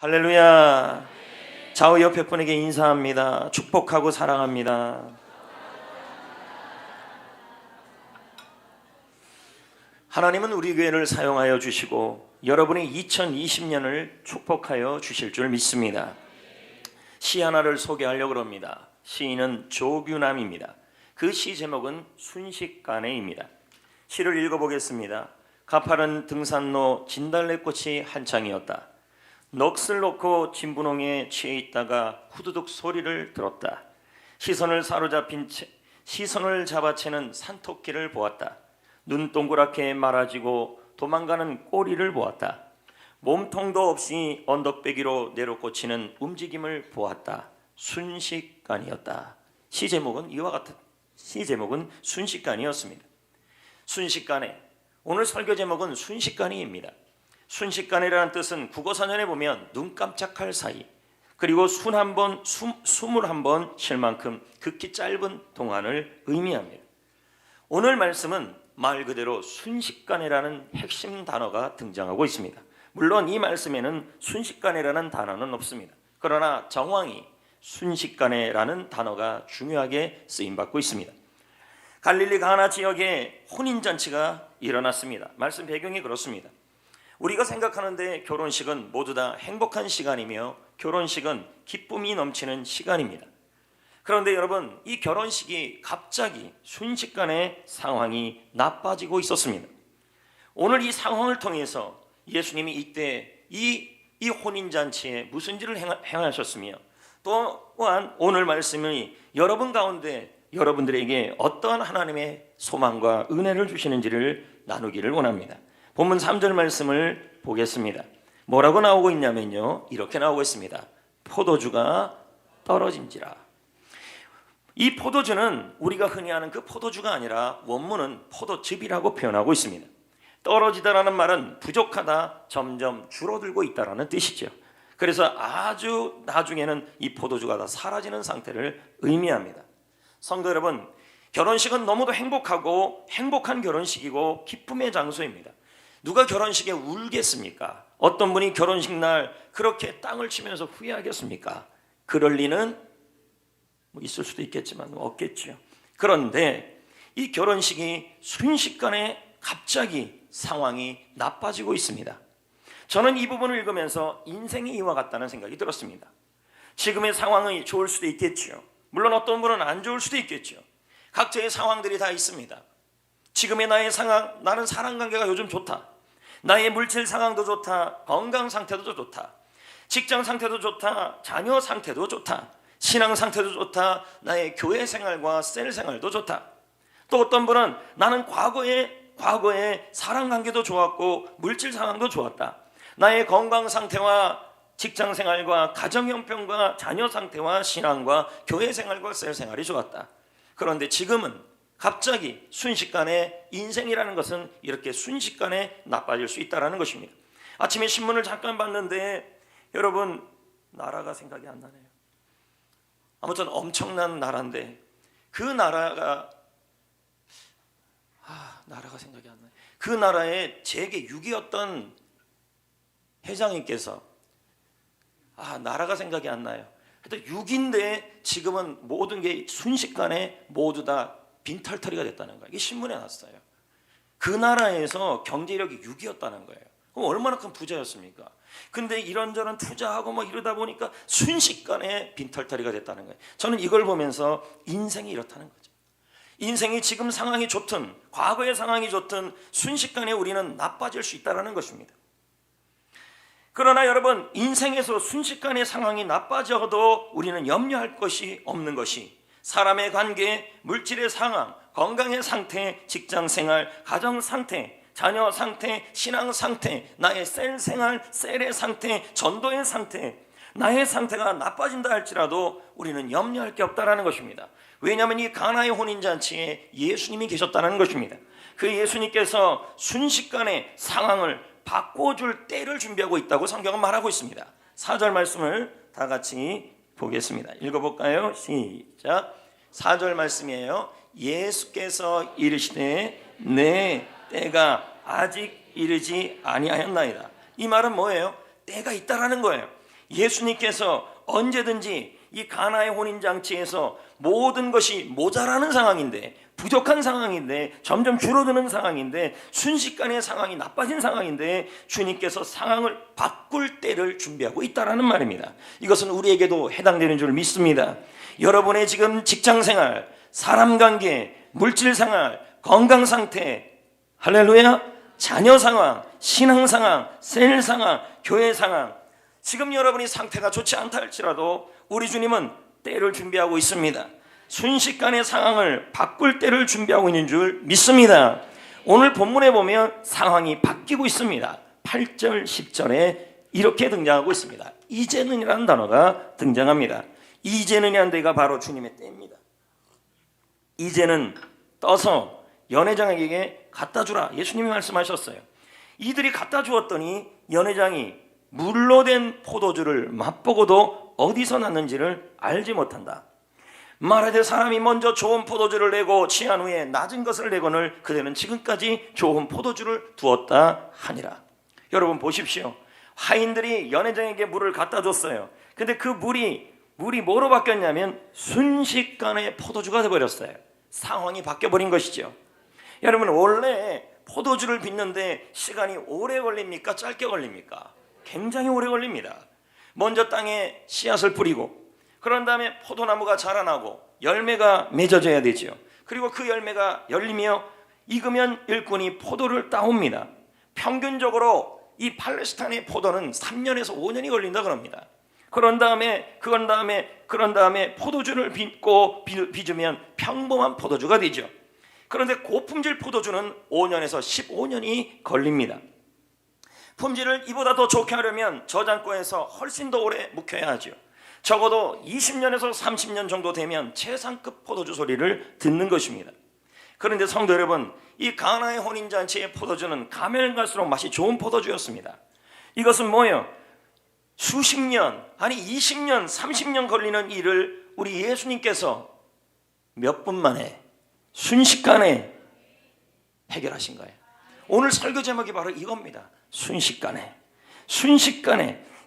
할렐루야. 좌우 옆에 분에게 인사합니다. 축복하고 사랑합니다. 하나님은 우리 교회를 사용하여 주시고 여러분의 2020년을 축복하여 주실 줄 믿습니다. 시 하나를 소개하려고 합니다. 시인은 조규남입니다. 그 시 제목은 순식간에입니다. 시를 읽어보겠습니다. 가파른 등산로 진달래꽃이 한창이었다. 넋을 놓고 진분홍에 취해 있다가 후두둑 소리를 들었다. 시선을 잡아채는 산토끼를 보았다. 눈 동그랗게 말아지고 도망가는 꼬리를 보았다. 몸통도 없이 언덕배기로 내려꽂히는 움직임을 보았다. 순식간이었다. 시 제목은 이와 같은 시 제목은 순식간이었습니다. 순식간에, 오늘 설교 제목은 순식간이입니다. 순식간이라는 뜻은 국어사전에 보면 눈 깜짝할 사이, 그리고 숨을 한 번 쉴 만큼 극히 짧은 동안을 의미합니다. 오늘 말씀은 말 그대로 순식간이라는 핵심 단어가 등장하고 있습니다. 물론 이 말씀에는 순식간이라는 단어는 없습니다. 그러나 정황이 순식간에라는 단어가 중요하게 쓰임받고 있습니다. 갈릴리 가나 지역에 혼인잔치가 일어났습니다. 말씀 배경이 그렇습니다. 우리가 생각하는데 결혼식은 모두 다 행복한 시간이며 결혼식은 기쁨이 넘치는 시간입니다. 그런데 여러분, 이 결혼식이 갑자기 순식간에 상황이 나빠지고 있었습니다. 오늘 이 상황을 통해서 예수님이 이때 이 혼인잔치에 무슨 일을 행하셨으며 또한 오늘 말씀이 여러분 가운데 여러분들에게 어떠한 하나님의 소망과 은혜를 주시는지를 나누기를 원합니다. 본문 3절 말씀을 보겠습니다. 뭐라고 나오고 있냐면요, 이렇게 나오고 있습니다. 포도주가 떨어진지라. 이 포도주는 우리가 흔히 아는 그 포도주가 아니라 원문은 포도즙이라고 표현하고 있습니다. 떨어지다라는 말은 부족하다, 점점 줄어들고 있다라는 뜻이죠. 그래서 아주 나중에는 이 포도주가 다 사라지는 상태를 의미합니다. 성도 여러분, 결혼식은 너무도 행복한 결혼식이고 기쁨의 장소입니다. 누가 결혼식에 울겠습니까? 어떤 분이 결혼식 날 그렇게 땅을 치면서 후회하겠습니까? 그럴 리는 있을 수도 있겠지만 없겠죠. 그런데 이 결혼식이 순식간에 갑자기 상황이 나빠지고 있습니다. 저는 이 부분을 읽으면서 인생이 이와 같다는 생각이 들었습니다. 지금의 상황이 좋을 수도 있겠죠. 물론 어떤 분은 안 좋을 수도 있겠죠. 각자의 상황들이 다 있습니다. 지금의 나의 상황, 나는 사람관계가 요즘 좋다. 나의 물질 상황도 좋다. 건강 상태도 좋다. 직장 상태도 좋다. 자녀 상태도 좋다. 신앙 상태도 좋다. 나의 교회 생활과 셀 생활도 좋다. 또 어떤 분은 나는 과거에 사람 관계도 좋았고 물질 상황도 좋았다. 나의 건강 상태와 직장 생활과 가정 형편과 자녀 상태와 신앙과 교회 생활과 셀 생활이 좋았다. 그런데 지금은 갑자기 순식간에 인생이라는 것은 이렇게 순식간에 나빠질 수 있다는 것입니다. 아침에 신문을 잠깐 봤는데 여러분, 나라가 생각이 안 나네요. 아무튼 엄청난 나라인데 그 나라가 생각이 안 나요. 그 나라의 재계 6위였던 회장님께서 나라가 생각이 안 나요. 하여튼 6인데 지금은 모든 게 순식간에 모두 다 빈털터리가 됐다는 거예요. 이게 신문에 났어요. 그 나라에서 경제력이 6위였다는 거예요. 그럼 얼마나 큰 부자였습니까? 근데 이런저런 투자하고 이러다 보니까 순식간에 빈털터리가 됐다는 거예요. 저는 이걸 보면서 인생이 이렇다는 거죠. 인생이 지금 상황이 좋든 과거의 상황이 좋든 순식간에 우리는 나빠질 수 있다는 것입니다. 그러나 여러분, 인생에서 순식간에 상황이 나빠져도 우리는 염려할 것이 없는 것이 사람의 관계, 물질의 상황, 건강의 상태, 직장 생활, 가정 상태, 자녀 상태, 신앙 상태, 나의 셀 생활, 셀의 상태, 전도의 상태, 나의 상태가 나빠진다 할지라도 우리는 염려할 게 없다는 것입니다. 왜냐하면 이 가나의 혼인잔치에 예수님이 계셨다는 것입니다. 그 예수님께서 순식간에 상황을 바꿔줄 때를 준비하고 있다고 성경은 말하고 있습니다. 4절 말씀을 다 같이 보겠습니다. 읽어볼까요? 시작. 4절 말씀이에요. 예수께서 이르시되 내 때가 아직 이르지 아니하였나이다. 이 말은 뭐예요? 때가 있다라는 거예요. 예수님께서 언제든지 이 가나의 혼인잔치에서 모든 것이 모자라는 상황인데, 부족한 상황인데, 점점 줄어드는 상황인데, 순식간에 상황이 나빠진 상황인데 주님께서 상황을 바꿀 때를 준비하고 있다라는 말입니다. 이것은 우리에게도 해당되는 줄 믿습니다. 여러분의 지금 직장생활, 사람관계, 물질생활, 건강상태, 할렐루야, 자녀 상황, 신앙 상황, 셀 상황, 교회 상황, 지금 여러분이 상태가 좋지 않다 할지라도 우리 주님은 때를 준비하고 있습니다. 순식간에 상황을 바꿀 때를 준비하고 있는 줄 믿습니다. 오늘 본문에 보면 상황이 바뀌고 있습니다. 8절, 10절에 이렇게 등장하고 있습니다. 이제는이라는 단어가 등장합니다. 이제는이라는 데가 바로 주님의 때입니다. 이제는 떠서 연회장에게 갖다 주라. 예수님이 말씀하셨어요. 이들이 갖다 주었더니 연회장이 물로 된 포도주를 맛보고도 어디서 났는지를 알지 못한다. 말하되 사람이 먼저 좋은 포도주를 내고 취한 후에 낮은 것을 내거늘 그대는 지금까지 좋은 포도주를 두었다 하니라. 여러분 보십시오. 하인들이 연회장에게 물을 갖다 줬어요. 근데 그 물이 뭐로 바뀌었냐면 순식간에 포도주가 되어버렸어요. 상황이 바뀌어버린 것이죠. 여러분 원래 포도주를 빚는데 시간이 오래 걸립니까? 짧게 걸립니까? 굉장히 오래 걸립니다. 먼저 땅에 씨앗을 뿌리고 그런 다음에 포도나무가 자라나고 열매가 맺어져야 되죠. 그리고 그 열매가 열리며 익으면 일꾼이 포도를 따옵니다. 평균적으로 이 팔레스타인의 포도는 3년에서 5년이 걸린다 그럽니다. 그런 다음에 포도주를 빚으면 평범한 포도주가 되죠. 그런데 고품질 포도주는 5년에서 15년이 걸립니다. 품질을 이보다 더 좋게 하려면 저장고에서 훨씬 더 오래 묵혀야 하죠. 적어도 20년에서 30년 정도 되면 최상급 포도주 소리를 듣는 것입니다. 그런데 성도 여러분, 이 가나의 혼인잔치의 포도주는 가면 갈수록 맛이 좋은 포도주였습니다. 이것은 뭐예요? 수십 년, 아니 20년, 30년 걸리는 일을 우리 예수님께서 몇 분 만에 순식간에 해결하신 거예요. 오늘 설교 제목이 바로 이겁니다. 순식간에.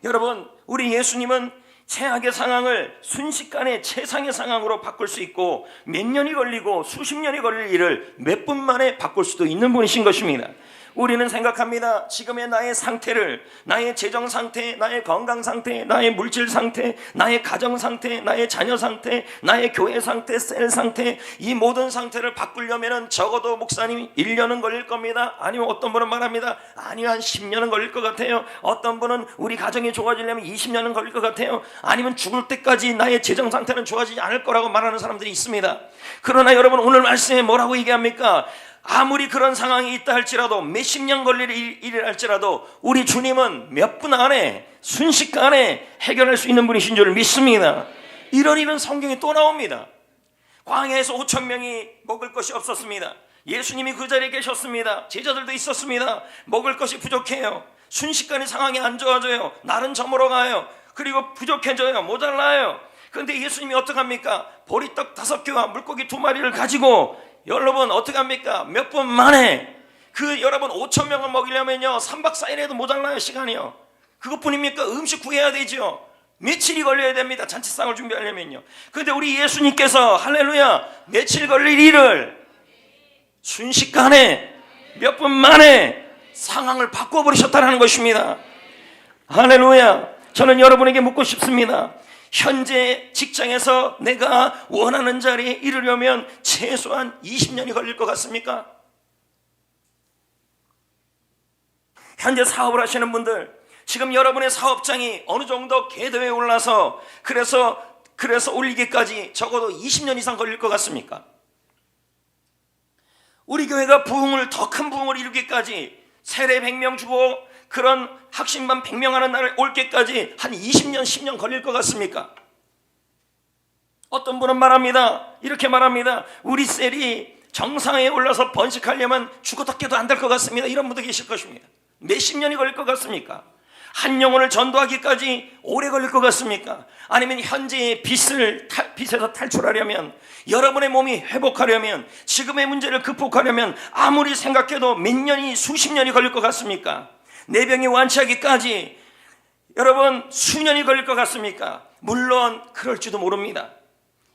여러분, 우리 예수님은 최악의 상황을 순식간에 최상의 상황으로 바꿀 수 있고 몇 년이 걸리고 수십 년이 걸릴 일을 몇 분 만에 바꿀 수도 있는 분이신 것입니다. 우리는 생각합니다. 지금의 나의 상태를, 나의 재정 상태, 나의 건강 상태, 나의 물질 상태, 나의 가정 상태, 나의 자녀 상태, 나의 교회 상태, 셀 상태, 이 모든 상태를 바꾸려면 적어도 목사님 1년은 걸릴 겁니다. 아니면 어떤 분은 말합니다. 아니요, 한 10년은 걸릴 것 같아요. 어떤 분은 우리 가정이 좋아지려면 20년은 걸릴 것 같아요. 아니면 죽을 때까지 나의 재정 상태는 좋아지지 않을 거라고 말하는 사람들이 있습니다. 그러나 여러분, 오늘 말씀에 뭐라고 얘기합니까? 아무리 그런 상황이 있다 할지라도, 몇십 년 걸릴 일이라 할지라도 우리 주님은 몇 분 안에 순식간에 해결할 수 있는 분이신 줄 믿습니다. 이런 일은 성경에 또 나옵니다. 광야에서 5,000명이 먹을 것이 없었습니다. 예수님이 그 자리에 계셨습니다. 제자들도 있었습니다. 먹을 것이 부족해요. 순식간에 상황이 안 좋아져요. 날은 저물어 가요. 그리고 부족해져요. 모자라요. 그런데 예수님이 어떡합니까? 보리떡 5개와 물고기 2마리를 가지고 여러분 어떻게 합니까? 몇 분 만에 여러분 5,000명을 먹이려면요 3박 4일 해도 모자라요. 시간이요. 그것뿐입니까? 음식 구해야 되죠. 며칠이 걸려야 됩니다. 잔치상을 준비하려면요. 그런데 우리 예수님께서 할렐루야 며칠 걸릴 일을 순식간에 몇 분 만에 상황을 바꿔버리셨다는 것입니다. 할렐루야. 저는 여러분에게 묻고 싶습니다. 현재 직장에서 내가 원하는 자리에 이르려면 최소한 20년이 걸릴 것 같습니까? 현재 사업을 하시는 분들, 지금 여러분의 사업장이 어느 정도 궤도에 올라서 그래서 올리기까지 적어도 20년 이상 걸릴 것 같습니까? 우리 교회가 더 큰 부흥을 이루기까지 세례 100명 주고 그런 학신반 100명 하는 날을 올 때까지 한 20년, 10년 걸릴 것 같습니까? 어떤 분은 이렇게 말합니다. 우리 셀이 정상에 올라서 번식하려면 죽어도 깨도 안 될 것 같습니다. 이런 분도 계실 것입니다. 몇십 년이 걸릴 것 같습니까? 한 영혼을 전도하기까지 오래 걸릴 것 같습니까? 아니면 현재의 빚에서 탈출하려면, 여러분의 몸이 회복하려면, 지금의 문제를 극복하려면 아무리 생각해도 몇 년이 수십 년이 걸릴 것 같습니까? 내 병이 완치하기까지 여러분 수년이 걸릴 것 같습니까? 물론 그럴지도 모릅니다.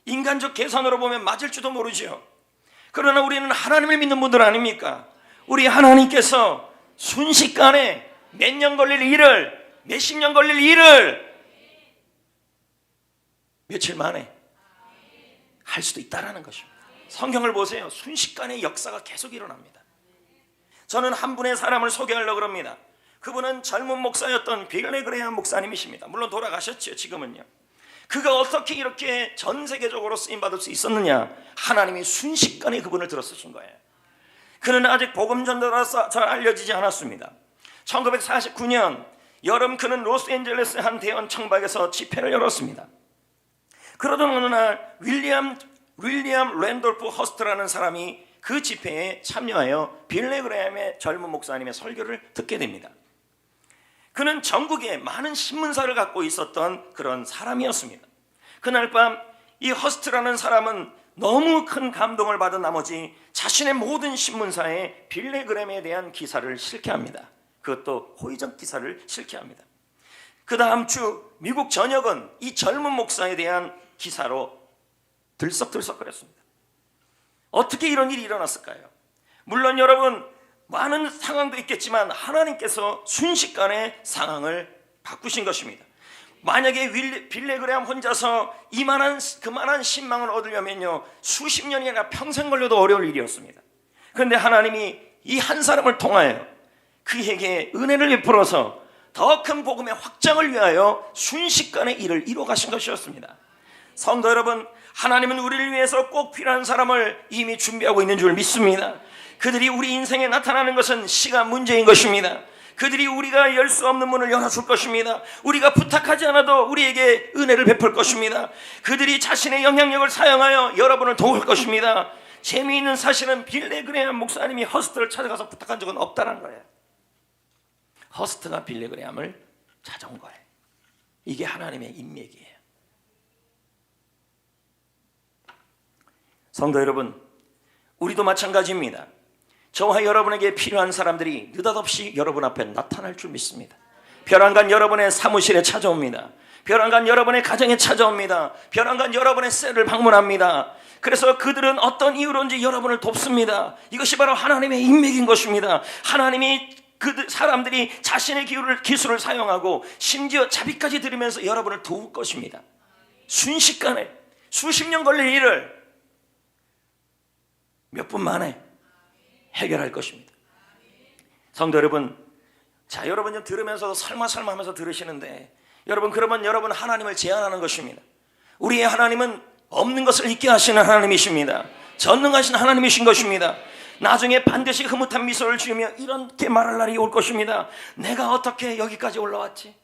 인간적 계산으로 보면 맞을지도 모르죠. 그러나 우리는 하나님을 믿는 분들 아닙니까? 우리 하나님께서 순식간에 몇 년 걸릴 일을, 몇십 년 걸릴 일을 며칠 만에 할 수도 있다라는 것입니다. 성경을 보세요. 순식간에 역사가 계속 일어납니다. 저는 한 분의 사람을 소개하려고 합니다. 그분은 젊은 목사였던 빌리 그레이엄 목사님이십니다. 물론 돌아가셨죠, 지금은요. 그가 어떻게 이렇게 전 세계적으로 쓰임받을 수 있었느냐? 하나님이 순식간에 그분을 들어쓰신 거예요. 그는 아직 복음 전도라서 잘 알려지지 않았습니다. 1949년 여름 그는 로스앤젤레스 한 대형 청박에서 집회를 열었습니다. 그러던 어느 날 윌리엄 랜돌프 허스트라는 사람이 그 집회에 참여하여 빌리 그레이엄의 젊은 목사님의 설교를 듣게 됩니다. 그는 전국에 많은 신문사를 갖고 있었던 그런 사람이었습니다. 그날 밤 이 허스트라는 사람은 너무 큰 감동을 받은 나머지 자신의 모든 신문사에 빌리 그레이엄에 대한 기사를 실게 합니다. 그것도 호의적 기사를 실게 합니다. 그 다음 주 미국 전역은 이 젊은 목사에 대한 기사로 들썩들썩거렸습니다. 어떻게 이런 일이 일어났을까요? 물론 여러분 많은 상황도 있겠지만 하나님께서 순식간에 상황을 바꾸신 것입니다. 만약에 빌리 그레이엄 혼자서 그만한 신망을 얻으려면요 수십 년이나 평생 걸려도 어려울 일이었습니다. 그런데 하나님이 이 한 사람을 통하여 그에게 은혜를 베풀어서 더 큰 복음의 확장을 위하여 순식간에 일을 이루어 가신 것이었습니다. 성도 여러분, 하나님은 우리를 위해서 꼭 필요한 사람을 이미 준비하고 있는 줄 믿습니다. 그들이 우리 인생에 나타나는 것은 시간 문제인 것입니다. 그들이 우리가 열 수 없는 문을 열어줄 것입니다. 우리가 부탁하지 않아도 우리에게 은혜를 베풀 것입니다. 그들이 자신의 영향력을 사용하여 여러분을 도울 것입니다. 재미있는 사실은 빌리 그레이엄 목사님이 허스트를 찾아가서 부탁한 적은 없다는 거예요. 허스트가 빌리 그레이엄을 찾아온 거예요. 이게 하나님의 인맥이에요. 성도 여러분, 우리도 마찬가지입니다. 저와 여러분에게 필요한 사람들이 느닷없이 여러분 앞에 나타날 줄 믿습니다. 벼랑간 여러분의 사무실에 찾아옵니다. 벼랑간 여러분의 가정에 찾아옵니다. 벼랑간 여러분의 셀을 방문합니다. 그래서 그들은 어떤 이유로인지 여러분을 돕습니다. 이것이 바로 하나님의 인맥인 것입니다. 하나님이 그 사람들이 자신의 기술을 사용하고 심지어 자비까지 들으면서 여러분을 도울 것입니다. 순식간에 수십 년 걸릴 일을 몇 분 만에 해결할 것입니다. 성도 여러분, 자, 여러분 좀 들으면서도 설마 하면서 들으시는데 여러분, 그러면 여러분 하나님을 제한하는 것입니다. 우리의 하나님은 없는 것을 있게 하시는 하나님이십니다. 전능하신 하나님이신 것입니다. 나중에 반드시 흐뭇한 미소를 지으며 이렇게 말할 날이 올 것입니다. 내가 어떻게 여기까지 올라왔지?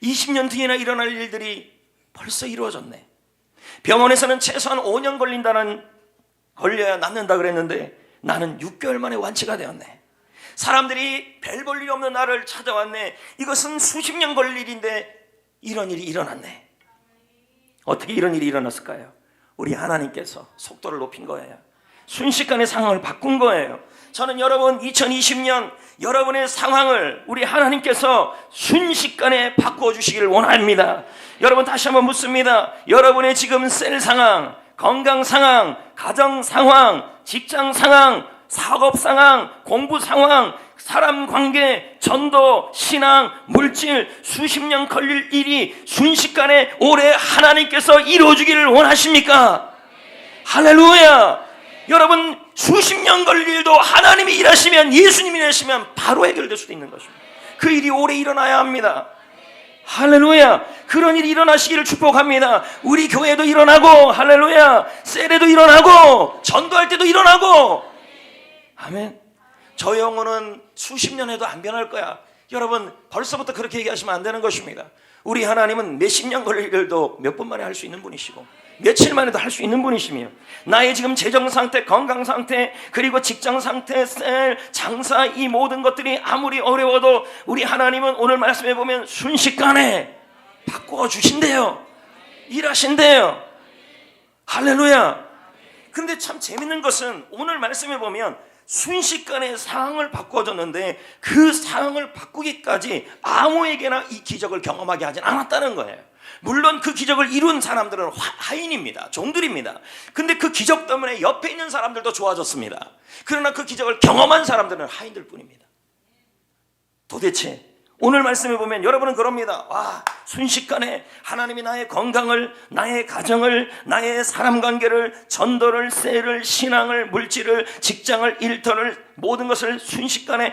20년 뒤에나 일어날 일들이 벌써 이루어졌네. 병원에서는 최소한 5년 걸려야 낫는다 그랬는데 나는 6개월 만에 완치가 되었네. 사람들이 별 볼 일 없는 나를 찾아왔네. 이것은 수십 년 걸릴 일인데 이런 일이 일어났네. 어떻게 이런 일이 일어났을까요? 우리 하나님께서 속도를 높인 거예요. 순식간에 상황을 바꾼 거예요. 저는 여러분 2020년 여러분의 상황을 우리 하나님께서 순식간에 바꾸어 주시기를 원합니다. 여러분, 다시 한번 묻습니다. 여러분의 지금 셀 상황, 건강 상황, 가정 상황, 직장 상황, 사업 상황, 공부 상황, 사람 관계, 전도, 신앙, 물질, 수십 년 걸릴 일이 순식간에 올해 하나님께서 이루어주기를 원하십니까? 할렐루야! 여러분, 수십 년 걸릴 일도 하나님이 일하시면, 예수님이 일하시면 바로 해결될 수도 있는 것입니다. 그 일이 올해 일어나야 합니다. 할렐루야! 그런 일이 일어나시기를 축복합니다. 우리 교회도 일어나고, 할렐루야! 셀에도 일어나고, 전도할 때도 일어나고. 아멘. 저 영혼은 수십 년 해도 안 변할 거야. 여러분, 벌써부터 그렇게 얘기하시면 안 되는 것입니다. 우리 하나님은 몇십 년 걸릴 일도 몇 분 만에 할 수 있는 분이시고 며칠 만에도 할 수 있는 분이시며, 나의 지금 재정 상태, 건강 상태, 그리고 직장 상태, 셀, 장사, 이 모든 것들이 아무리 어려워도 우리 하나님은 오늘 말씀해 보면 순식간에 바꾸어 주신대요. 일하신대요. 할렐루야. 근데 참 재밌는 것은 오늘 말씀해 보면 순식간에 상황을 바꿔줬는데 그 상황을 바꾸기까지 아무에게나 이 기적을 경험하게 하진 않았다는 거예요. 물론 그 기적을 이룬 사람들은 하인입니다. 종들입니다. 근데 그 기적 때문에 옆에 있는 사람들도 좋아졌습니다. 그러나 그 기적을 경험한 사람들은 하인들 뿐입니다. 도대체 오늘 말씀을 보면 여러분은 그럽니다. 와, 순식간에 하나님이 나의 건강을, 나의 가정을, 나의 사람관계를, 전도를, 셀을, 신앙을, 물질을, 직장을, 일터를, 모든 것을 순식간에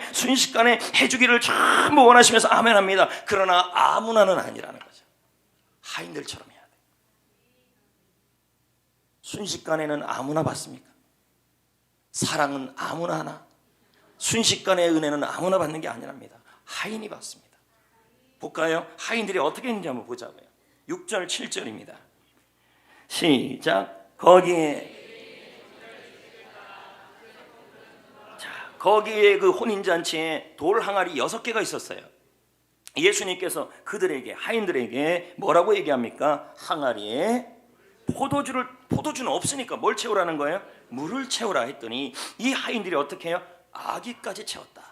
해주기를 전부 원하시면서 아멘합니다. 그러나 아무나는 아니라는 거죠. 하인들처럼 해야 돼. 순식간에는 아무나 받습니까? 사랑은 아무나 하나? 순식간의 은혜는 아무나 받는 게 아니랍니다. 하인이 받습니다. 볼까요? 하인들이 어떻게 했는지 한번 보자고요. 6절 7절입니다. 시작. 거기에 그 혼인잔치에 돌 항아리 6개가 있었어요. 예수님께서 그들에게, 하인들에게 뭐라고 얘기합니까? 항아리에 포도주는 없으니까 뭘 채우라는 거예요? 물을 채우라 했더니 이 하인들이 어떻게 해요? 아기까지 채웠다.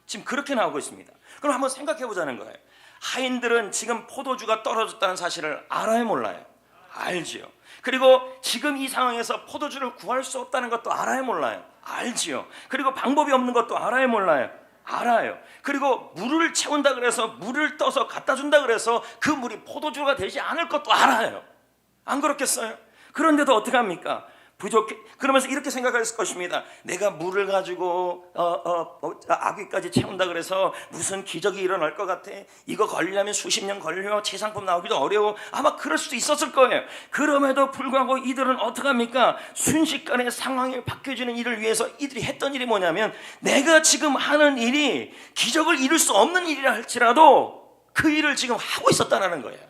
지금 그렇게 나오고 있습니다. 그럼 한번 생각해 보자는 거예요. 하인들은 지금 포도주가 떨어졌다는 사실을 알아요, 몰라요? 알지요. 그리고 지금 이 상황에서 포도주를 구할 수 없다는 것도 알아요, 몰라요? 알지요. 그리고 방법이 없는 것도 알아요, 몰라요? 알아요. 그리고 물을 채운다 그래서 물을 떠서 갖다 준다 그래서 그 물이 포도주가 되지 않을 것도 알아요. 안 그렇겠어요? 그런데도 어떻게 합니까? 부족해. 그러면서 이렇게 생각했을 것입니다. 내가 물을 가지고 아귀까지 채운다 그래서 무슨 기적이 일어날 것 같아. 이거 걸리려면 수십 년 걸려. 최상품 나오기도 어려워. 아마 그럴 수도 있었을 거예요. 그럼에도 불구하고 이들은 어떻게 합니까? 순식간에 상황이 바뀌어지는 일을 위해서 이들이 했던 일이 뭐냐면, 내가 지금 하는 일이 기적을 이룰 수 없는 일이라 할지라도 그 일을 지금 하고 있었다는 거예요.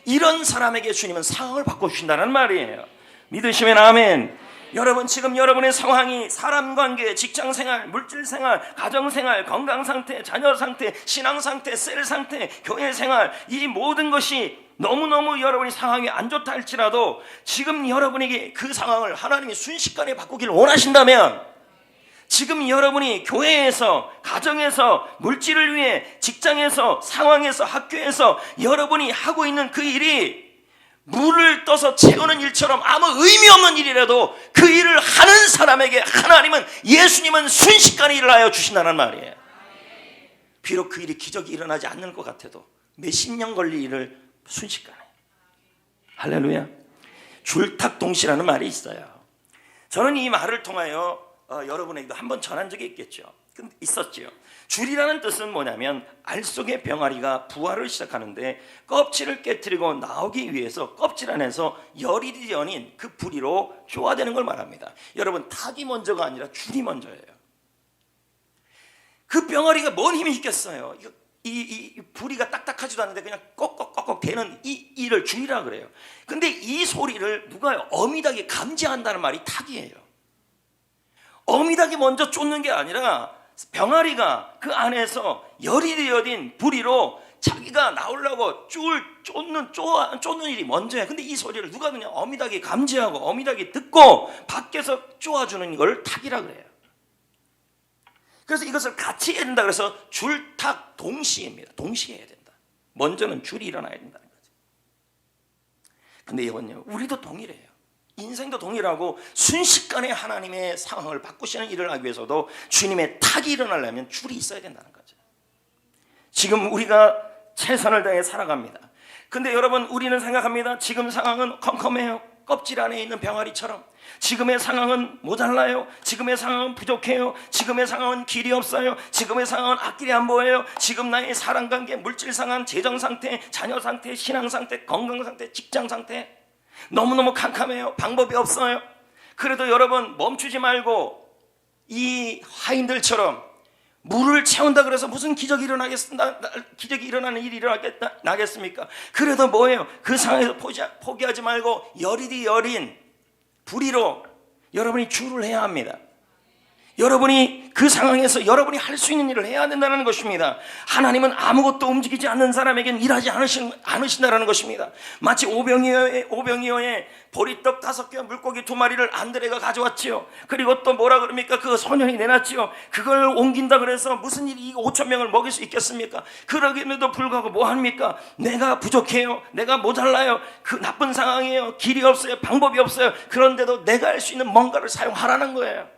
이런 사람에게 주님은 상황을 바꿔주신다는 말이에요. 믿으시면 아멘. 여러분, 지금 여러분의 상황이 사람관계, 직장생활, 물질생활, 가정생활, 건강상태, 자녀상태, 신앙상태, 셀상태, 교회생활, 이 모든 것이 너무너무 여러분의 상황이 안 좋다 할지라도 지금 여러분에게 그 상황을 하나님이 순식간에 바꾸기를 원하신다면, 지금 여러분이 교회에서, 가정에서, 물질을 위해, 직장에서, 상황에서, 학교에서 여러분이 하고 있는 그 일이 물을 떠서 채우는 일처럼 아무 의미 없는 일이라도 그 일을 하는 사람에게 하나님은, 예수님은 순식간에 일을 하여 주신다는 말이에요. 비록 그 일이 기적이 일어나지 않는 것 같아도 몇십 년 걸릴 일을 순식간에. 할렐루야. 줄탁동시라는 말이 있어요. 저는 이 말을 통하여 여러분에게도 한번 전한 적이 있었죠. 줄이라는 뜻은 뭐냐면, 알 속의 병아리가 부화를 시작하는데 껍질을 깨트리고 나오기 위해서 껍질 안에서 열이 연인 그 부리로 쪼아대는 걸 말합니다. 여러분, 탁이 먼저가 아니라 줄이 먼저예요. 그 병아리가 뭔 힘이 있겠어요? 이 부리가 딱딱하지도 않은데 그냥 꺽꺽꺽꺽 대는 이 일을 줄이라 그래요. 근데 이 소리를 누가 어미닭이 감지한다는 말이 탁이에요. 어미닭이 먼저 쫓는 게 아니라 병아리가 그 안에서 열이 되어진 부리로 자기가 나오려고 쫓는 일이 먼저야. 근데 이 소리를 누가 그냥 어미닭이 감지하고 어미닭이 듣고 밖에서 쪼아주는 걸 탁이라 그래요. 그래서 이것을 같이 해야 된다 그래서 줄탁 동시입니다. 동시에 해야 된다. 먼저는 줄이 일어나야 된다는 거죠. 근데 이건요, 우리도 동일해요. 인생도 동일하고 순식간에 하나님의 상황을 바꾸시는 일을 하기 위해서도 주님의 탁이 일어나려면 줄이 있어야 된다는 거죠. 지금 우리가 최선을 다해 살아갑니다. 근데 여러분, 우리는 생각합니다. 지금 상황은 컴컴해요. 껍질 안에 있는 병아리처럼. 지금의 상황은 모자라요. 지금의 상황은 부족해요. 지금의 상황은 길이 없어요. 지금의 상황은 앞길이 안 보여요. 지금 나의 사랑관계, 물질 상황, 재정 상태, 자녀 상태, 신앙 상태, 건강 상태, 직장 상태 너무너무 캄캄해요. 방법이 없어요. 그래도 여러분, 멈추지 말고 이 하인들처럼 물을 채운다 그래서 무슨 기적이 일어나는 일이 나겠습니까? 그래도 뭐예요? 그 상황에서 포기하지 말고 열이 열인 부리로 여러분이 줄을 해야 합니다. 여러분이 그 상황에서 여러분이 할 수 있는 일을 해야 된다는 것입니다. 하나님은 아무것도 움직이지 않는 사람에겐 일하지 않으신다는 것입니다. 마치 오병이어의 보리떡 5개와 물고기 2마리를 안드레가 가져왔지요. 그리고 또 뭐라 그럽니까? 그 소년이 내놨지요. 그걸 옮긴다 그래서 무슨 일이 5,000명을 먹일 수 있겠습니까? 그러기에도 불구하고 뭐합니까? 내가 부족해요, 내가 모자라요, 그 나쁜 상황이에요, 길이 없어요, 방법이 없어요. 그런데도 내가 할 수 있는 뭔가를 사용하라는 거예요.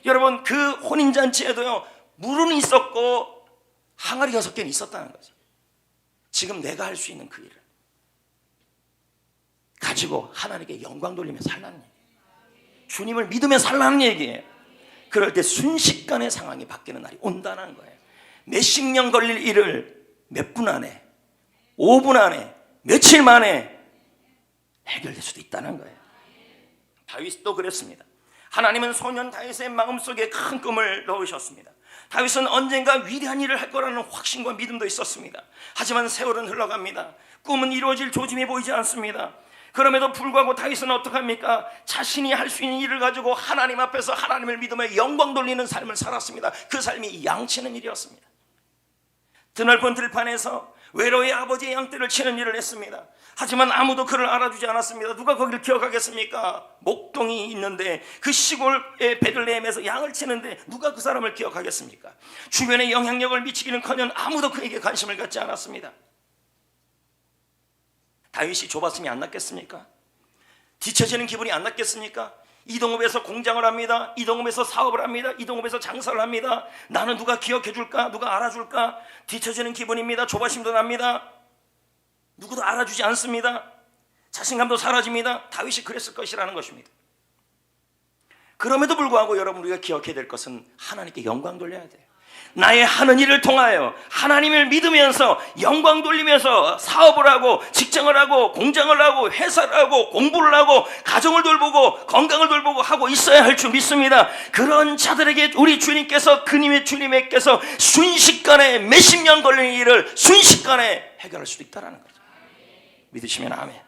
여러분, 그 혼인잔치에도요, 물은 있었고 항아리 6개는 있었다는 거죠. 지금 내가 할 수 있는 그 일을 가지고 하나님께 영광 돌리며 살라는 얘기예요. 주님을 믿으며 살라는 얘기예요. 그럴 때 순식간에 상황이 바뀌는 날이 온다는 거예요. 몇십 년 걸릴 일을 몇 분 안에, 5분 안에, 며칠 만에 해결될 수도 있다는 거예요. 다윗도 그랬습니다. 하나님은 소년 다윗의 마음속에 큰 꿈을 넣으셨습니다. 다윗은 언젠가 위대한 일을 할 거라는 확신과 믿음도 있었습니다. 하지만 세월은 흘러갑니다. 꿈은 이루어질 조짐이 보이지 않습니다. 그럼에도 불구하고 다윗은 어떡합니까? 자신이 할 수 있는 일을 가지고 하나님 앞에서 하나님을 믿으며 영광 돌리는 삶을 살았습니다. 그 삶이 양치는 일이었습니다. 드넓은 들판에서 외로이 아버지의 양떼를 치는 일을 했습니다. 하지만 아무도 그를 알아주지 않았습니다. 누가 거기를 기억하겠습니까? 목동이 있는데 그 시골의 베들레헴에서 양을 치는데 누가 그 사람을 기억하겠습니까? 주변에 영향력을 미치기는커녕 아무도 그에게 관심을 갖지 않았습니다. 다윗이 좁았으면 안 났겠습니까? 뒤처지는 기분이 안 났겠습니까? 이동읍에서 공장을 합니다. 이동읍에서 사업을 합니다. 이동읍에서 장사를 합니다. 나는 누가 기억해 줄까? 누가 알아줄까? 뒤처지는 기분입니다. 조바심도 납니다. 누구도 알아주지 않습니다. 자신감도 사라집니다. 다윗이 그랬을 것이라는 것입니다. 그럼에도 불구하고 여러분, 우리가 기억해야 될 것은 하나님께 영광 돌려야 돼요. 나의 하는 일을 통하여 하나님을 믿으면서 영광 돌리면서 사업을 하고 직장을 하고 공장을 하고 회사를 하고 공부를 하고 가정을 돌보고 건강을 돌보고 하고 있어야 할 줄 믿습니다. 그런 자들에게 우리 주님께서, 그님의 주님께서 순식간에 몇십 년 걸리는 일을 순식간에 해결할 수도 있다는 거죠. 믿으시면 아멘.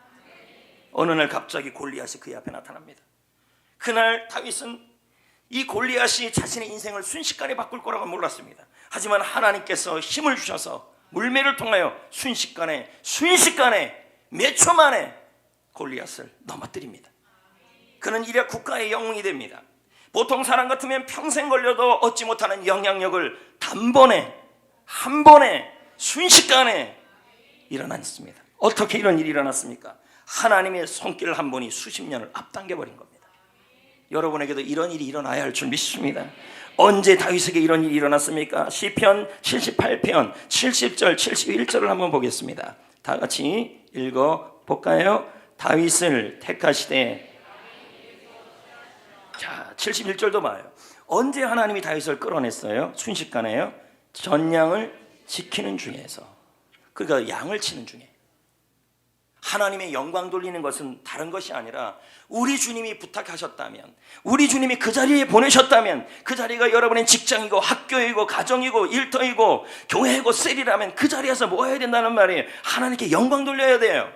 어느 날 갑자기 골리앗이 그의 앞에 나타납니다. 그날 다윗은 이 골리앗이 자신의 인생을 순식간에 바꿀 거라고 몰랐습니다. 하지만 하나님께서 힘을 주셔서 물매를 통하여 순식간에 몇 초 만에 골리앗을 넘어뜨립니다. 그는 이래 국가의 영웅이 됩니다. 보통 사람 같으면 평생 걸려도 얻지 못하는 영향력을 단번에, 한 번에, 순식간에 일어났습니다. 어떻게 이런 일이 일어났습니까? 하나님의 손길 한 번이 수십 년을 앞당겨버린 겁니다. 여러분에게도 이런 일이 일어나야 할 줄 믿습니다. 언제 다윗에게 이런 일이 일어났습니까? 시편 78편 70절 71절을 한번 보겠습니다. 다 같이 읽어볼까요? 다윗을 택하시되, 자, 71절도 봐요. 언제 하나님이 다윗을 끌어냈어요? 순식간에요. 전양을 지키는 중에서, 그러니까 양을 치는 중에. 하나님의 영광 돌리는 것은 다른 것이 아니라 우리 주님이 부탁하셨다면, 우리 주님이 그 자리에 보내셨다면, 그 자리가 여러분의 직장이고 학교이고 가정이고 일터이고 교회이고 셀이라면 그 자리에서 뭐 해야 된다는 말이에요. 하나님께 영광 돌려야 돼요.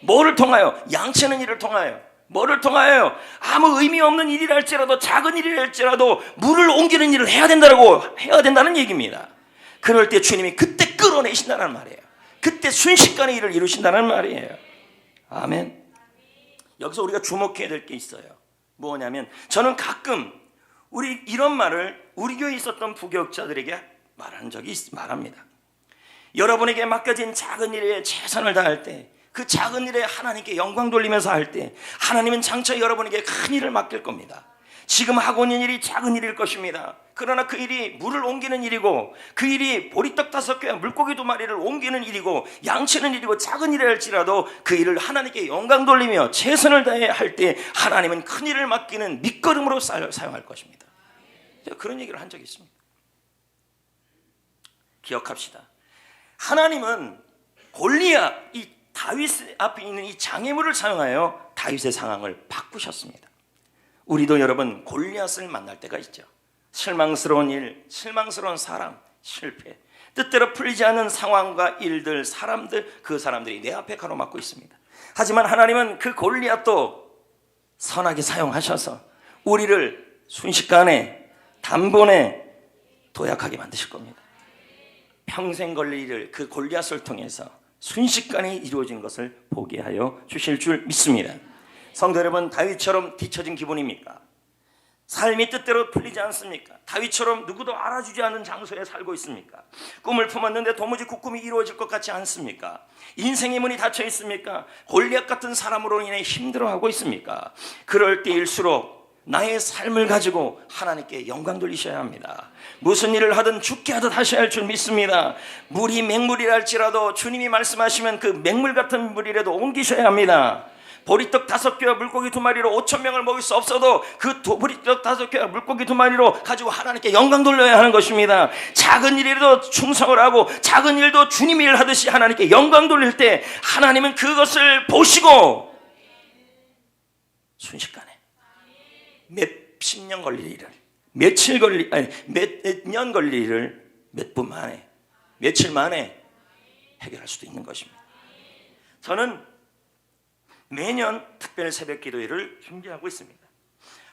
뭐를 통하여? 양치는 일을 통하여. 뭐를 통하여? 아무 의미 없는 일이라 할지라도, 작은 일이라 할지라도 물을 옮기는 일을 해야 된다는 얘기입니다. 그럴 때 주님이 그때 끌어내신다는 말이에요. 그때 순식간에 일을 이루신다는 말이에요. 아멘. 여기서 우리가 주목해야 될 게 있어요. 뭐냐면, 저는 가끔 이런 말을 우리 교회에 있었던 부교육자들에게 말합니다. 여러분에게 맡겨진 작은 일에 최선을 다할 때, 그 작은 일에 하나님께 영광 돌리면서 할 때 하나님은 장차 여러분에게 큰 일을 맡길 겁니다. 지금 하고 있는 일이 작은 일일 것입니다. 그러나 그 일이 물을 옮기는 일이고, 그 일이 보리떡 5개와 물고기 2마리를 옮기는 일이고, 양치는 일이고, 작은 일이 할지라도 그 일을 하나님께 영광 돌리며 최선을 다해 할 때 하나님은 큰 일을 맡기는 밑거름으로 사용할 것입니다. 제가 그런 얘기를 한 적이 있습니다. 기억합시다. 하나님은 골리앗, 이 다윗 앞에 있는 이 장애물을 사용하여 다윗의 상황을 바꾸셨습니다. 우리도 여러분 골리앗을 만날 때가 있죠. 실망스러운 일, 실망스러운 사람, 실패, 뜻대로 풀리지 않는 상황과 일들, 사람들, 그 사람들이 내 앞에 가로막고 있습니다. 하지만 하나님은 그 골리앗도 선하게 사용하셔서 우리를 순식간에 단번에 도약하게 만드실 겁니다. 평생 걸릴 일을 그 골리앗을 통해서 순식간에 이루어진 것을 보게 하여 주실 줄 믿습니다. 성도 여러분, 다윗처럼 뒤처진 기분입니까? 삶이 뜻대로 풀리지 않습니까? 다윗처럼 누구도 알아주지 않는 장소에 살고 있습니까? 꿈을 품었는데 도무지 그 꿈이 이루어질 것 같지 않습니까? 인생의 문이 닫혀 있습니까? 골리앗 같은 사람으로 인해 힘들어하고 있습니까? 그럴 때일수록 나의 삶을 가지고 하나님께 영광 돌리셔야 합니다. 무슨 일을 하든 죽게 하듯 하셔야 할 줄 믿습니다. 물이 맹물이라 할지라도 주님이 말씀하시면 그 맹물 같은 물이라도 옮기셔야 합니다. 보리떡 5개와 물고기 2마리로 5,000명을 먹일 수 없어도 그 보리떡 5개와 물고기 2마리로 가지고 하나님께 영광 돌려야 하는 것입니다. 작은 일에도 충성을 하고 작은 일도 주님 일 하듯이 하나님께 영광 돌릴 때 하나님은 그것을 보시고 순식간에 몇십 년 걸릴 일을 몇 년 걸릴 일을 몇 분 만에 며칠 만에 해결할 수도 있는 것입니다. 저는 매년 특별 새벽 기도회를 준비하고 있습니다.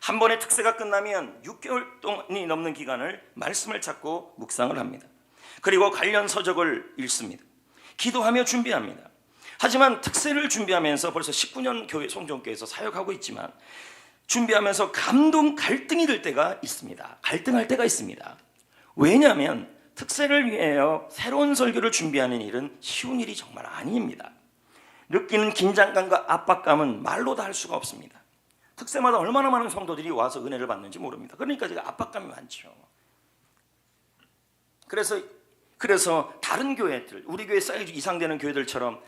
한 번의 특세가 끝나면 6개월 동안이 넘는 기간을 말씀을 찾고 묵상을 합니다. 그리고 관련 서적을 읽습니다. 기도하며 준비합니다. 하지만 특세를 준비하면서 벌써 19년 교회 송정교회에서 사역하고 있지만 준비하면서 갈등이 될 때가 있습니다. 갈등할 때가 있습니다. 왜냐하면 특세를 위하여 새로운 설교를 준비하는 일은 쉬운 일이 정말 아닙니다. 느끼는 긴장감과 압박감은 말로 다 할 수가 없습니다. 특세마다 얼마나 많은 성도들이 와서 은혜를 받는지 모릅니다. 그러니까 제가 압박감이 많죠. 그래서 다른 교회들, 우리 교회 사이즈 이상 되는 교회들처럼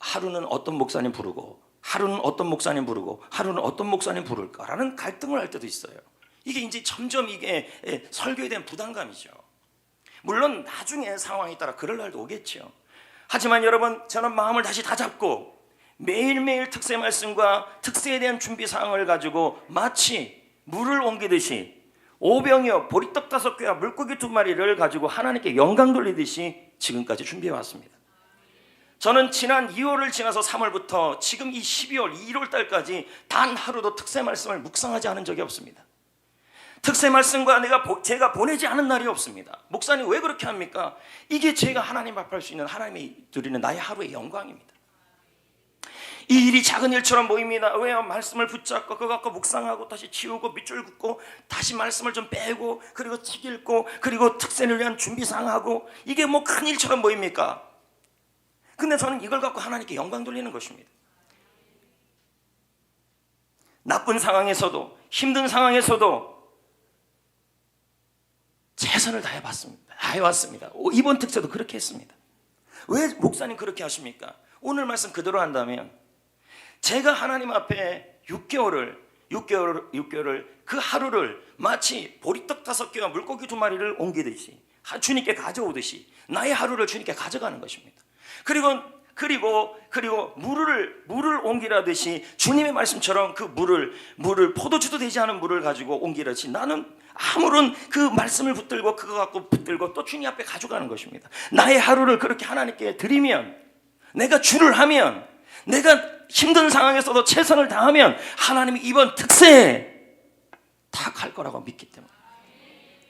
하루는 어떤 목사님 부르고 하루는 어떤 목사님 부르고 하루는 어떤 목사님 부를까라는 갈등을 할 때도 있어요. 이게 이제 점점 이게 설교에 대한 부담감이죠. 물론 나중에 상황에 따라 그럴 날도 오겠죠. 하지만 여러분, 저는 마음을 다시 다잡고 매일매일 특세 말씀과 특세에 대한 준비 사항을 가지고 마치 물을 옮기듯이 오병이어 보리떡 5개와 물고기 2마리를 가지고 하나님께 영광 돌리듯이 지금까지 준비해 왔습니다. 저는 지난 2월을 지나서 3월부터 지금 이 12월 1월 달까지 단 하루도 특세 말씀을 묵상하지 않은 적이 없습니다. 특세 말씀과 제가 보내지 않은 날이 없습니다. 목사님 왜 그렇게 합니까? 이게 제가 하나님 앞에 할 수 있는, 하나님이 드리는 나의 하루의 영광입니다. 이 일이 작은 일처럼 보입니다. 왜요? 말씀을 붙잡고 그거 갖고 묵상하고 다시 치우고 밑줄 긋고 다시 말씀을 좀 빼고 그리고 책 읽고 그리고 특세를 위한 준비사항하고 이게 뭐 큰 일처럼 보입니까? 근데 저는 이걸 갖고 하나님께 영광 돌리는 것입니다. 나쁜 상황에서도 힘든 상황에서도 최선을 다해왔습니다. 이번 특세도 그렇게 했습니다. 왜 목사님 그렇게 하십니까? 오늘 말씀 그대로 한다면 제가 하나님 앞에 6개월을 그 하루를 마치 보리떡 5개와 물고기 2마리를 옮기듯이 주님께 가져오듯이 나의 하루를 주님께 가져가는 것입니다. 그리고 물을 옮기라듯이 주님의 말씀처럼 그 물을 포도주도 되지 않은 물을 가지고 옮기듯이 나는 아무런 그 말씀을 붙들고 그거 갖고 붙들고 또 주님 앞에 가져가는 것입니다. 나의 하루를 그렇게 하나님께 드리면, 내가 주를 하면, 내가 힘든 상황에서도 최선을 다하면 하나님이 이번 특세에 다 갈 거라고 믿기 때문에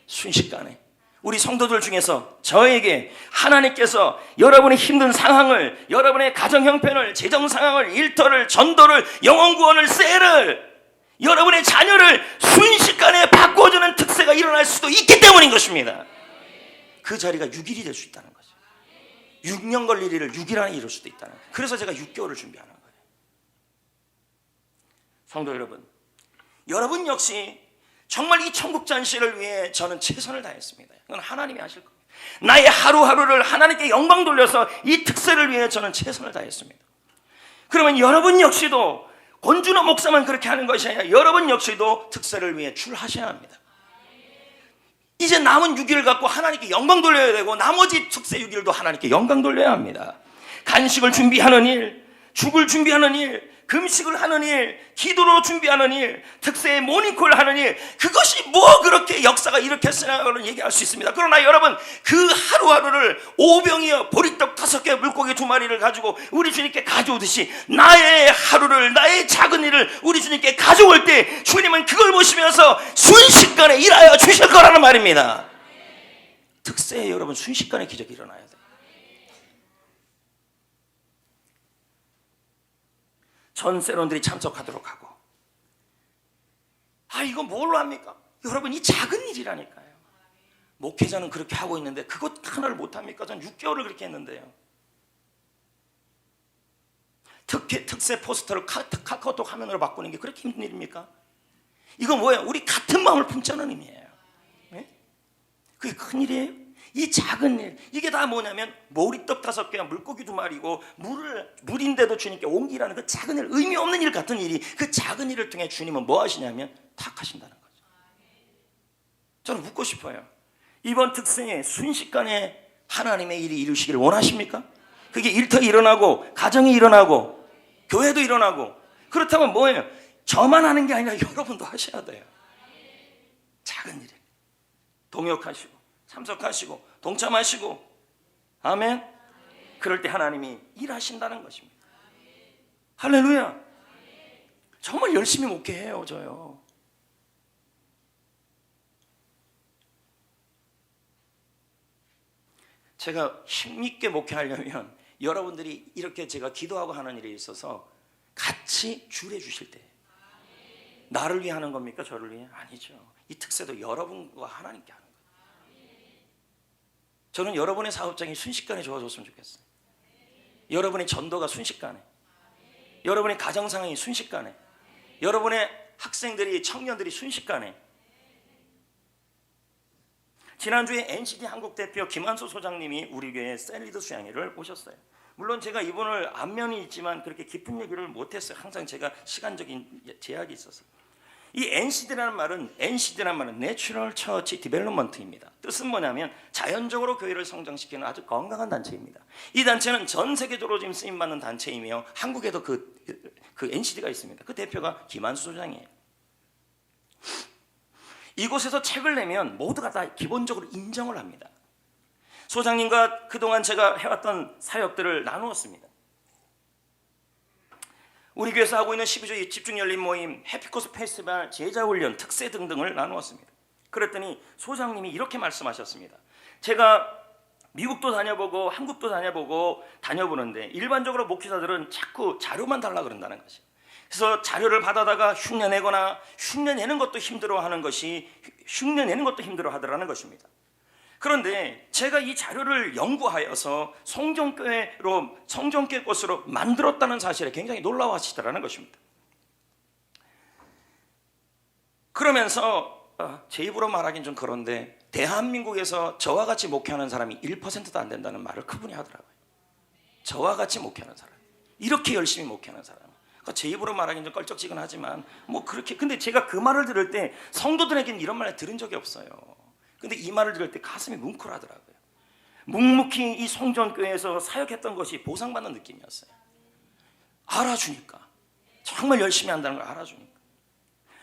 순식간에 우리 성도들 중에서 저에게 하나님께서 여러분의 힘든 상황을, 여러분의 가정 형편을, 재정 상황을, 일터를, 전도를, 영혼 구원을, 셀을, 여러분의 자녀를 순식간에 바꿔주는 특세가 일어날 수도 있기 때문인 것입니다. 그 자리가 6일이 될 수 있다는 거죠. 6년 걸릴 일을 6일 안에 이룰 수도 있다는 거예요. 그래서 제가 6개월을 준비하는 거예요. 성도 여러분 역시 정말 이 천국 잔치를 위해 저는 최선을 다했습니다. 그건 하나님이 하실 겁니다. 나의 하루하루를 하나님께 영광 돌려서 이 특세를 위해 저는 최선을 다했습니다. 그러면 여러분 역시도 권준호 목사만 그렇게 하는 것이 아니라 여러분 역시도 특세를 위해 출하셔야 합니다. 이제 남은 6일을 갖고 하나님께 영광 돌려야 되고 나머지 특세 6일도 하나님께 영광 돌려야 합니다. 간식을 준비하는 일, 죽을 준비하는 일, 금식을 하는 일, 기도로 준비하는 일, 특세의 모닝콜 하는 일, 그것이 뭐 그렇게 역사가 일으켰으냐고 얘기할 수 있습니다. 그러나 여러분, 그 하루하루를 오병이어 보리떡 5개 물고기 2마리를 가지고 우리 주님께 가져오듯이 나의 하루를, 나의 작은 일을 우리 주님께 가져올 때 주님은 그걸 보시면서 순식간에 일하여 주실 거라는 말입니다. 특세에 여러분 순식간에 기적이 일어나야 돼요. 전 세론들이 참석하도록 하고, 이거 뭘로 합니까? 여러분, 이 작은 일이라니까요. 목회자는 그렇게 하고 있는데 그것 하나를 못합니까? 전 6개월을 그렇게 했는데요. 특세 포스터를 카카오톡 화면으로 바꾸는 게 그렇게 힘든 일입니까? 이거 뭐예요? 우리 같은 마음을 품자는 의미예요. 네? 그게 큰 일이에요. 이 작은 일, 이게 다 뭐냐면 모리떡 5개와 물고기 2마리고 물인데도 주님께 옮기라는 그 작은 일, 의미 없는 일 같은 일이, 그 작은 일을 통해 주님은 뭐 하시냐면 탁하신다는 거죠. 저는 묻고 싶어요. 이번 특세에 순식간에 하나님의 일이 이루시기를 원하십니까? 그게 일터에 일어나고, 가정이 일어나고, 교회도 일어나고, 그렇다면 뭐예요? 저만 하는 게 아니라 여러분도 하셔야 돼요. 작은 일에 동역하시고 참석하시고 동참하시고, 아멘. 그럴 때 하나님이 일하신다는 것입니다. 할렐루야. 정말 열심히 목회해요, 저요. 제가 힘있게 목회하려면 여러분들이 이렇게 제가 기도하고 하는 일에 있어서 같이 줄여 주실 때, 나를 위해 하는 겁니까? 저를 위해? 아니죠. 이 특세도 여러분과 하나님께 하는 거예요. 저는 여러분의 사업장이 순식간에 좋아졌으면 좋겠어요. 여러분의 전도가 순식간에, 여러분의 가정 상황이 순식간에, 여러분의 학생들이, 청년들이 순식간에. 지난주에 NCT 한국 대표 김한수 소장님이 우리 교회 셀리드 수양회를 오셨어요. 물론 제가 이분을 안면이 있지만 그렇게 깊은 얘기를 못했어요. 항상 제가 시간적인 제약이 있어서. 이 NCD라는 말은 Natural Church Development입니다. 뜻은 뭐냐면 자연적으로 교회를 성장시키는 아주 건강한 단체입니다. 이 단체는 전 세계적으로 지금 쓰임받는 단체이며 한국에도 그 NCD가 있습니다. 그 대표가 김한수 소장이에요. 이곳에서 책을 내면 모두가 다 기본적으로 인정을 합니다. 소장님과 그동안 제가 해왔던 사역들을 나누었습니다. 우리 교회에서 하고 있는 12조 집중열린 모임, 해피코스 페스티벌, 제자훈련, 특세 등등을 나누었습니다. 그랬더니 소장님이 이렇게 말씀하셨습니다. 제가 미국도 다녀보고 한국도 다녀보는데 일반적으로 목회자들은 자꾸 자료만 달라 그런다는 것이에요. 그래서 자료를 받아다가 흉내내거나 흉내내는 것도 힘들어하는 것이, 흉내내는 것도 힘들어하더라는 것입니다. 그런데 제가 이 자료를 연구하여서 성전교회 것으로 만들었다는 사실에 굉장히 놀라워하시더라는 것입니다. 그러면서 제 입으로 말하긴 좀 그런데 대한민국에서 저와 같이 목회하는 사람이 1%도 안 된다는 말을 그분이 하더라고요. 저와 같이 목회하는 사람, 이렇게 열심히 목회하는 사람. 그러니까 제 입으로 말하긴 좀 껄쩍지근하지만 뭐 그렇게, 근데 제가 그 말을 들을 때 성도들에게는 이런 말을 들은 적이 없어요. 근데 이 말을 들을 때 가슴이 뭉클하더라고요. 묵묵히 이 성전교회에서 사역했던 것이 보상받는 느낌이었어요. 알아주니까, 정말 열심히 한다는 걸 알아주니까.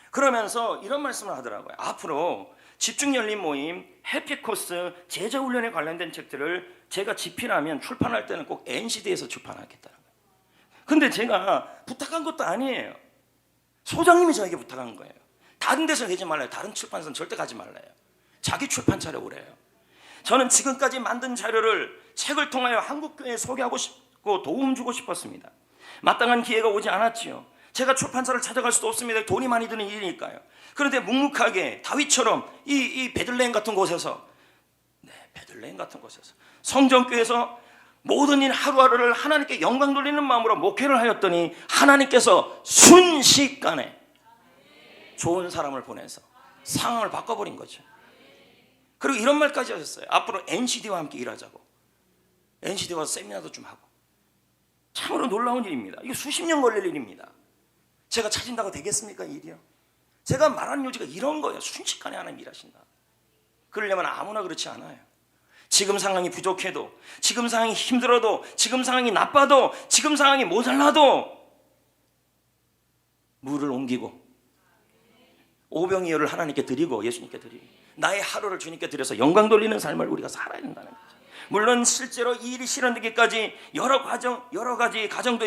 그러면서 이런 말씀을 하더라고요. 앞으로 집중열린 모임, 해피코스, 제자훈련에 관련된 책들을 제가 집필하면 출판할 때는 꼭 NCD에서 출판하겠다는 거예요. 근데 제가 부탁한 것도 아니에요. 소장님이 저에게 부탁한 거예요. 다른 데서 내지 말라요. 다른 출판사는 절대 가지 말라요. 자기 출판사를 오래요. 저는 지금까지 만든 자료를 책을 통하여 한국교회에 소개하고 싶고 도움 주고 싶었습니다. 마땅한 기회가 오지 않았지요. 제가 출판사를 찾아갈 수도 없습니다. 돈이 많이 드는 일이니까요. 그런데 묵묵하게 다윗처럼 이 베들레헴 같은 곳에서, 베들레헴 같은 곳에서 성전교회에서 모든 일 하루하루를 하나님께 영광 돌리는 마음으로 목회를 하였더니 하나님께서 순식간에 좋은 사람을 보내서 상황을 바꿔버린 거죠. 그리고 이런 말까지 하셨어요. 앞으로 NCD와 함께 일하자고. NCD와 세미나도 좀 하고. 참으로 놀라운 일입니다. 이거 수십 년 걸릴 일입니다. 제가 찾은다고 되겠습니까, 이 일이요? 제가 말하는 요지가 이런 거예요. 순식간에 하나님 일하신다. 그러려면 아무나 그렇지 않아요. 지금 상황이 부족해도, 지금 상황이 힘들어도, 지금 상황이 나빠도, 지금 상황이 모자라도 물을 옮기고 오병이어를 하나님께 드리고 예수님께 드리고 나의 하루를 주님께 드려서 영광 돌리는 삶을 우리가 살아야 된다는 거죠. 물론 실제로 이 일이 실현되기까지 여러 가지 과정도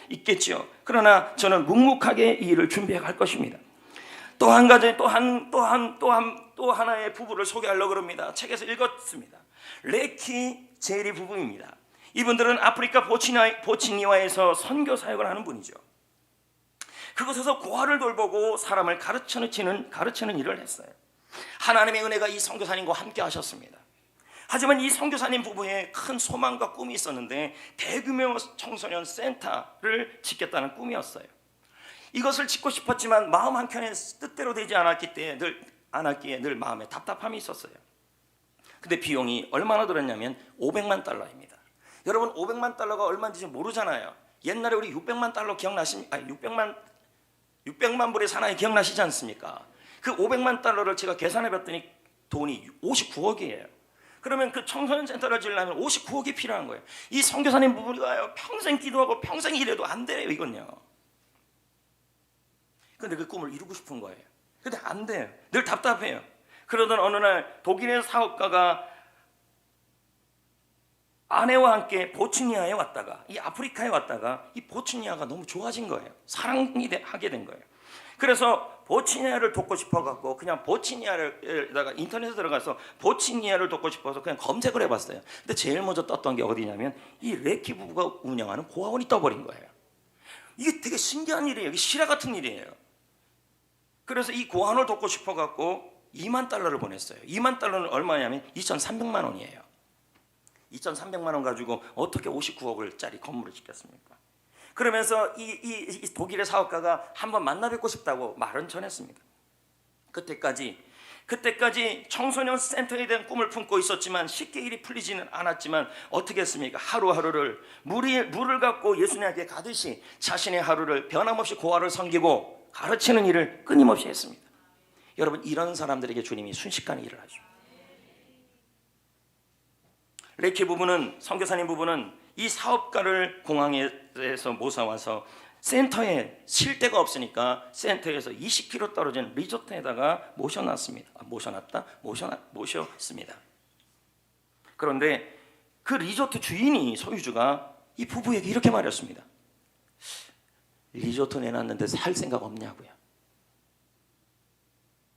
있겠죠. 그러나 저는 묵묵하게 이 일을 준비해 갈 것입니다. 또 한 가지 또 하나의 부부를 소개하려고 합니다. 책에서 읽었습니다. 레키 제리 부부입니다. 이분들은 아프리카 보츠니아에서 선교 사역을 하는 분이죠. 그곳에서 고아를 돌보고 사람을 가르치는 일을 했어요. 하나님의 은혜가 이 선교사님과 함께 하셨습니다. 하지만 이 선교사님 부부의 큰 소망과 꿈이 있었는데 대규모 청소년 센터를 짓겠다는 꿈이었어요. 이것을 짓고 싶었지만 마음 한켠에 뜻대로 되지 않았기에 늘 마음에 답답함이 있었어요. 근데 비용이 얼마나 들었냐면 500만 달러입니다. 여러분 500만 달러가 얼마인지 모르잖아요. 옛날에 우리 600만 달러 기억나십니까? 600만 불의 사나이 기억나시지 않습니까? 그 500만 달러를 제가 계산해 봤더니 돈이 59억이에요. 그러면 그 청소년 센터를 지으려면 59억이 필요한 거예요. 이 선교사님 부부가요 평생 기도하고 평생 일해도 안 돼요 이건요. 근데 그 꿈을 이루고 싶은 거예요. 근데 안 돼요. 늘 답답해요. 그러던 어느 날 독일의 사업가가 아내와 함께 보츠니아에 왔다가 이 아프리카에 왔다가 이 보츠니아가 너무 좋아진 거예요. 하게 된 거예요. 그래서 보츠니아를 돕고 싶어갖고 그냥 보츠니아에다가 인터넷에 들어가서 보츠니아를 돕고 싶어서 그냥 검색을 해봤어요. 근데 제일 먼저 떴던 게 어디냐면 이 레키 부부가 운영하는 고아원이 떠버린 거예요. 이게 되게 신기한 일이에요. 이게 실화 같은 일이에요. 그래서 이 고아원을 돕고 싶어갖고 2만 달러를 보냈어요. 2만 달러는 얼마냐면 2,300만 원이에요. 2,300만 원 가지고 어떻게 59억짜리 건물을 짓겠습니까? 그러면서 이 독일의 사업가가 한번 만나 뵙고 싶다고 말은 전했습니다. 그때까지 청소년 센터에 대한 꿈을 품고 있었지만 쉽게 일이 풀리지는 않았지만 어떻게 했습니까? 하루하루를 물을 갖고 예수님에게 가듯이 자신의 하루를 변함없이 고아를 섬기고 가르치는 일을 끊임없이 했습니다. 여러분 이런 사람들에게 주님이 순식간에 일을 하죠. 레키 부부는 선교사님 부부는 이 사업가를 공항에서 모셔와서 센터에 쉴 데가 없으니까 센터에서 20km 떨어진 리조트에다가 모셨습니다. 그런데 그 리조트 주인이 소유주가 이 부부에게 이렇게 말했습니다. 리조트 내놨는데 살 생각 없냐고요.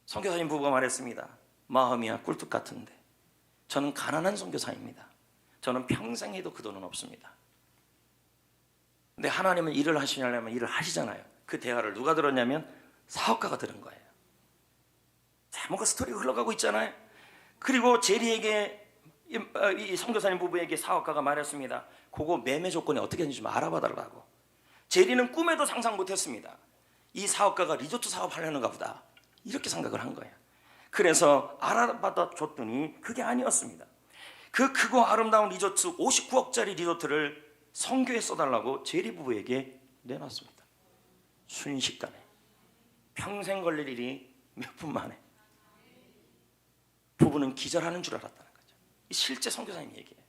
선교사님 부부가 말했습니다. 마음이야 꿀뚝 같은데 저는 가난한 선교사입니다. 저는 평생 해도 그 돈은 없습니다. 근데 하나님은 일을 하시려면 일을 하시잖아요. 그 대화를 누가 들었냐면 사업가가 들은 거예요. 자, 뭔가 스토리가 흘러가고 있잖아요. 그리고 제리에게 이 선교사님 부부에게 사업가가 말했습니다. 그거 매매 조건이 어떻게 되는지 좀 알아봐 달라고. 제리는 꿈에도 상상 못했습니다. 이 사업가가 리조트 사업하려는가 보다 이렇게 생각을 한 거예요. 그래서 알아봐 줬더니 그게 아니었습니다. 그 크고 아름다운 리조트 59억짜리 리조트를 선교에 써달라고 제리 부부에게 내놨습니다. 순식간에 평생 걸릴 일이 몇 분 만에 부부는 기절하는 줄 알았다는 거죠. 실제 선교사님 얘기예요.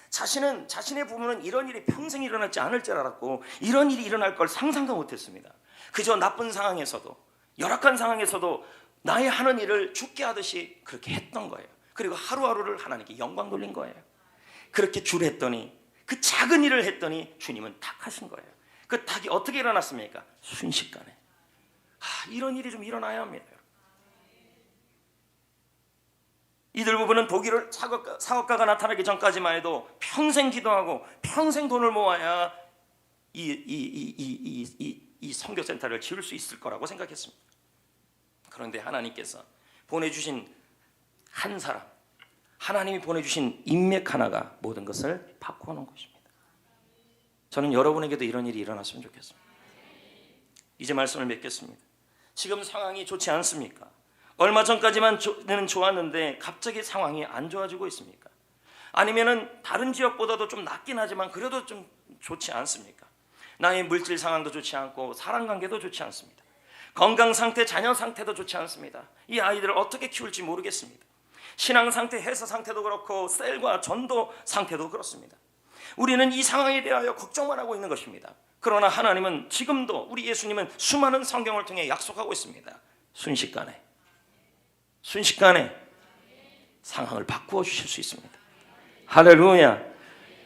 자신의 부부는 이런 일이 평생 일어나지 않을 줄 알았고 이런 일이 일어날 걸 상상도 못했습니다. 그저 나쁜 상황에서도 열악한 상황에서도 나의 하는 일을 죽게 하듯이 그렇게 했던 거예요. 그리고 하루하루를 하나님께 영광 돌린 거예요. 그렇게 했더니 그 작은 일을 했더니 주님은 탁 하신 거예요. 그 탁이 어떻게 일어났습니까? 순식간에. 이런 일이 좀 일어나야 합니다. 이들 부부는 독일을 사업가가 나타나기 전까지만 해도 평생 기도하고 평생 돈을 모아야 이 선교센터를 지을 수 있을 거라고 생각했습니다. 그런데 하나님께서 보내주신 한 사람, 하나님이 보내주신 인맥 하나가 모든 것을 바꾸는 것입니다. 저는 여러분에게도 이런 일이 일어났으면 좋겠습니다. 이제 말씀을 맺겠습니다. 지금 상황이 좋지 않습니까? 얼마 전까지만은 좋았는데 갑자기 상황이 안 좋아지고 있습니까? 아니면은 다른 지역보다도 좀 낫긴 하지만 그래도 좀 좋지 않습니까? 나의 물질 상황도 좋지 않고 사람 관계도 좋지 않습니다. 건강 상태, 자녀 상태도 좋지 않습니다. 이 아이들을 어떻게 키울지 모르겠습니다. 신앙 상태, 회사 상태도 그렇고 셀과 전도 상태도 그렇습니다. 우리는 이 상황에 대하여 걱정만 하고 있는 것입니다. 그러나 하나님은 지금도, 우리 예수님은 수많은 성경을 통해 약속하고 있습니다. 순식간에 상황을 바꾸어 주실 수 있습니다. 할렐루야.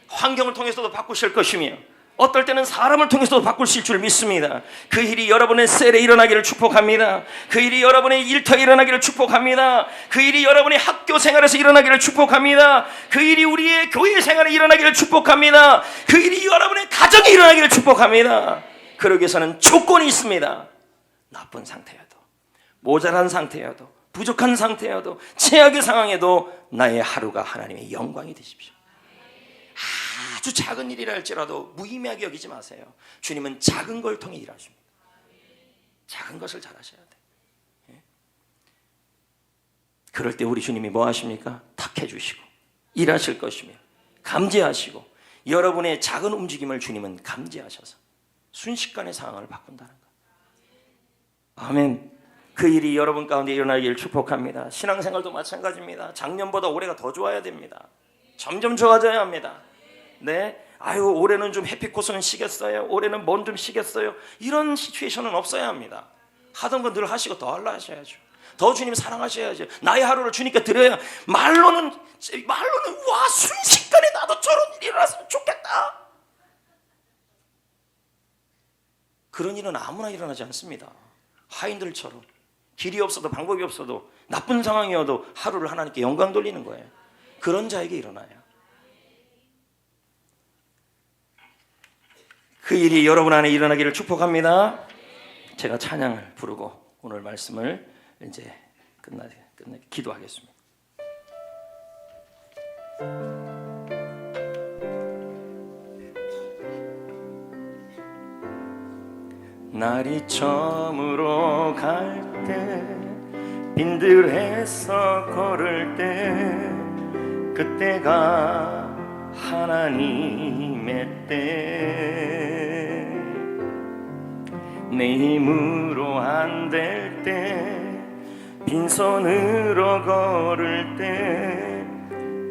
환경을 통해서도 바꾸실 것이며 어떨 때는 사람을 통해서도 바꾸실 줄 믿습니다. 그 일이 여러분의 셀에 일어나기를 축복합니다. 그 일이 여러분의 일터에 일어나기를 축복합니다. 그 일이 여러분의 학교 생활에서 일어나기를 축복합니다. 그 일이 우리의 교회 생활에 일어나기를 축복합니다. 그 일이 여러분의 가정에 일어나기를 축복합니다. 그러기 위해서는 조건이 있습니다. 나쁜 상태여도, 모자란 상태여도, 부족한 상태여도, 최악의 상황에도 나의 하루가 하나님의 영광이 되십시오. 아주 작은 일이라 할지라도 무의미하게 여기지 마세요. 주님은 작은 걸 통해 일하십니다. 작은 것을 잘 하셔야 돼요. 그럴 때 우리 주님이 뭐 하십니까? 탁해 주시고 일하실 것이며 감지하시고, 여러분의 작은 움직임을 주님은 감지하셔서 순식간에 상황을 바꾼다는 것. 아멘. 그 일이 여러분 가운데 일어나기를 축복합니다. 신앙생활도 마찬가지입니다. 작년보다 올해가 더 좋아야 됩니다. 점점 좋아져야 합니다. 네, 아유 올해는 좀 해피코스는 쉬겠어요, 올해는 뭔 좀 쉬겠어요, 이런 시츄에이션은 없어야 합니다. 하던 거 늘 하시고 더 하려 하셔야죠. 더 주님 사랑하셔야죠. 나의 하루를 주님께 드려야, 말로는 와 순식간에 나도 저런 일이 일어났으면 좋겠다, 그런 일은 아무나 일어나지 않습니다. 하인들처럼 길이 없어도 방법이 없어도 나쁜 상황이어도 하루를 하나님께 영광 돌리는 거예요. 그런 자에게 일어나요. 그 일이 여러분 안에 일어나기를 축복합니다. 제가 찬양을 부르고 오늘 말씀을 이제 끝내 기도하겠습니다. 날이 저물어 갈 때, 빈들에서 걸을 때, 그때가 하나님의 때. 내 힘으로 안 될 때, 빈손으로 걸을 때,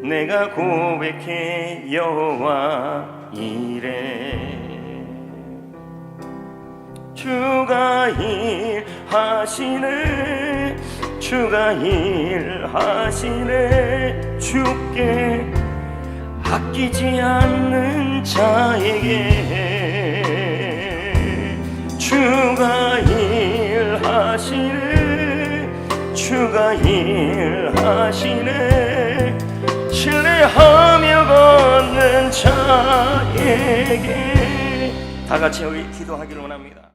내가 고백해 여호와 이래. 주가 일하시네, 주가 일하시네. 주께 아끼지 않는 자에게 주가 일하시네, 주가 일하시네. 신뢰하며 걷는 자에게. 다 같이 여기 기도하기를 원합니다.